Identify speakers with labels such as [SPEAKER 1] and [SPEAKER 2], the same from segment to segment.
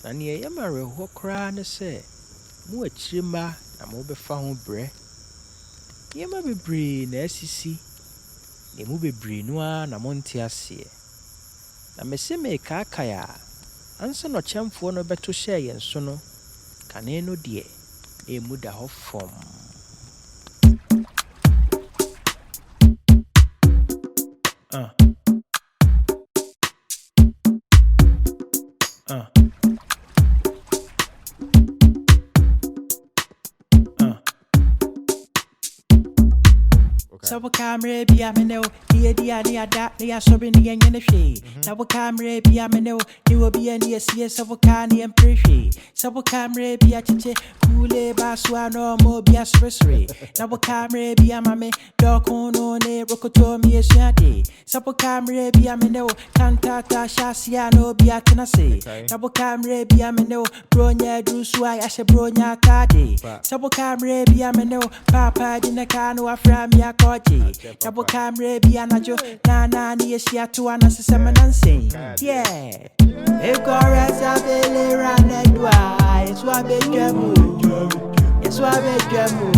[SPEAKER 1] Nani e yamare ho kra ne se mu achirima na mo befa ho bre yema bebre na asisi ne mu bebre no a na monte ase na mese me kakaya ansa no chamfo no beto hye yenso no kane no de e mu da ho fom
[SPEAKER 2] So camera be ameno, dia ni adapt ni asobi ni yen the she. So camera be ameno, ni will be any CS of Akani and Prishi. So camera be a chiche, coole baswa no more be a sorcery. Now camera be a mame, dog on ne rokoto mi a shadi. So camera be ameno, cantata shasiano be a tenase. So camera be ameno, bronya druswai ashe bronya kadi. So camera be ameno, papa dinakano aframia. Double camera be anajo, na ni eshia to anassemanansi. Yeah. Ekua Sabele Ranedwa, it's what be jamu. It's what be jamu.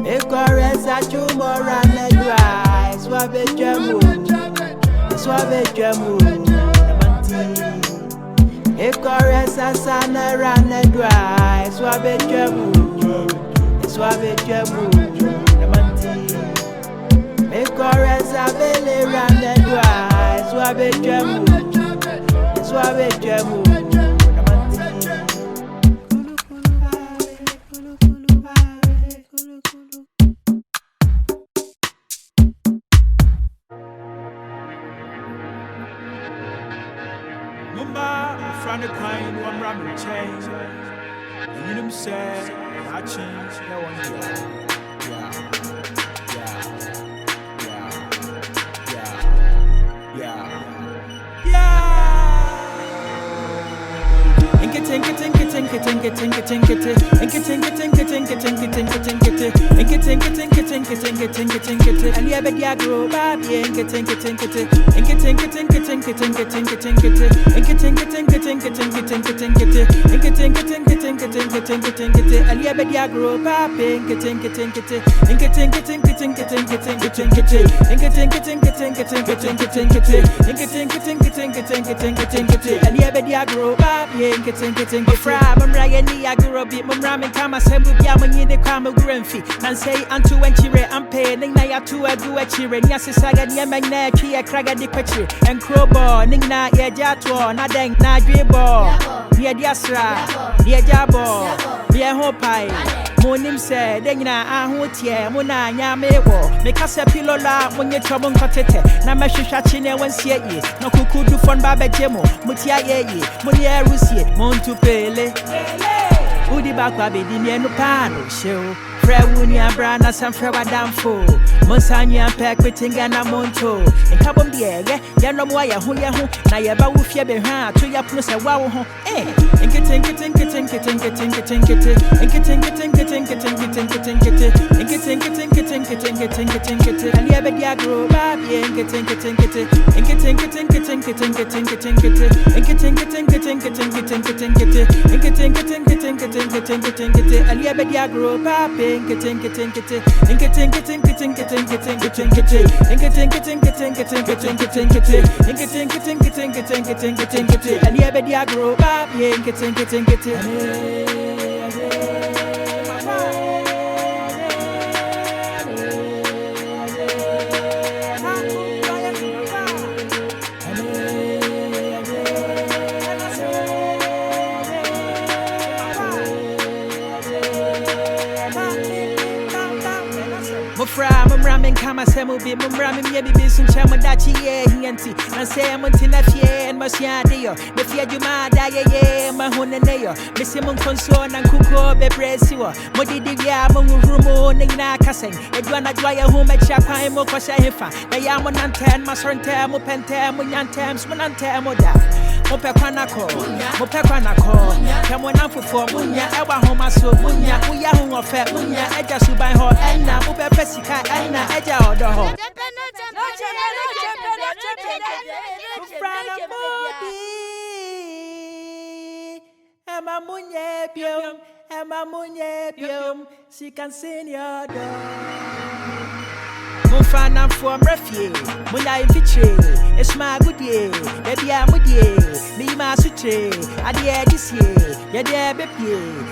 [SPEAKER 2] Ekua Sachumo Ranedwa, it's what be jamu. It's what be jamu. Ekua Sasana Ranedwa, it's what be jamu. Suave jamu, namanti. Ekua Sabele Ranedwa, suave jamu, namanti. Mumba, front of kind, one ramen chain. You say. I change no one I'm Ryan, I grew up in Ramen Kama Sembu Yaman, the Kama Grenfi, and say unto Enchire, I'm paying Naya to a do a cheer, and Yasaga, Yamagna, Kia Kraga de Quetchi, and Crowbar, Nina, Yajato, Nadang, Najebo, Nia Diasra, Nia Jabo, Nia Hopai. Monim said, Dena, I won't hear, Mona, Yamewo, make us a pillow when you're trouble cotete, Namashu Shachine, when see ye, no cuckoo do fun Baba Jemo, Mutia ye, Munia Russi, Montupele, Udi Bakwabi, Diniano Pano, show. Frewunia Brana San Frewa Damfo, Monsanya Pack with Tingana Monto, and Cabon Diega, Yanomoya, Huyahu, Nayaba Wufia Beha, to your plus a wow, eh? Ramen Kama Semu be Mumramin Yabi some Chamadachi, Yanti, and say I'm Tinafia and Masia Deo, the Fiajuma Daya, Mahonaneo, Missimum Conson and Kuko Bebresua, Modi Divia, Murumo, Nina Cassing, Edwana Dwyer home at Chapai Mokosha Hefa, Nayamon Antan, Masrontam, Mopentem, Munyantam, Smunantem, Moda. Mopequanaco, come on up for Munya, Ewa Homa so Munya, Uya Huma Fat Munya, Edja Subai Ho, and now Uber Pesica, and Edja or the Ho. Emma Munye Biom, Emma Munye Biom, she can sing your door. Mufana for Murphy, Muna in Fitre, it's my good year, baby, I'm with you, me, my sutre, I dare this year, yeah, there, baby,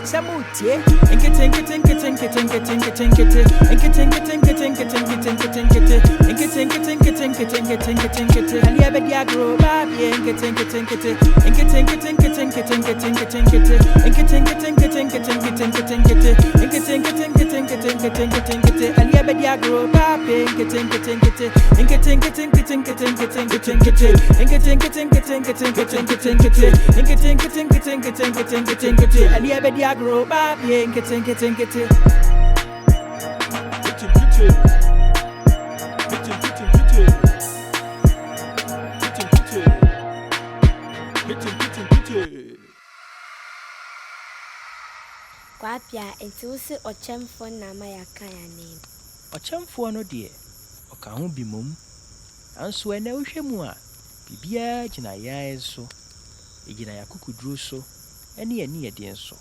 [SPEAKER 2] Samuti, and getting, and yeah, baby, I grow baby, and getting, and yeah, baby, I grow baby.
[SPEAKER 3] Appiah into se ochemfo na mayaka ya name.
[SPEAKER 1] Ochemfo no de oka ho bimom. Anso ene wohwemu a bibia gina yan so. Egina yakukuduro so. Ene ye de nso.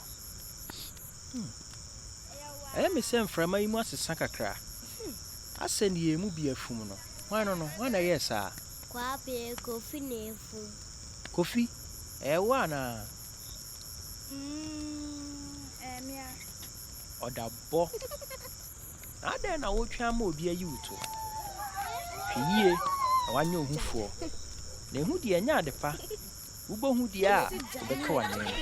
[SPEAKER 1] Me sem frama yi mu asesa kakra. Aseni emu bi afum no. Wana yes a.
[SPEAKER 3] Appiah kofi na efu.
[SPEAKER 1] Kofi? Ewa na. Odabo. Ada na wotwa ma obi ayi wuto. Hwiye, awanye ohufuo. Na ehu de anya adepa. Ubo hu de a, obeka wane.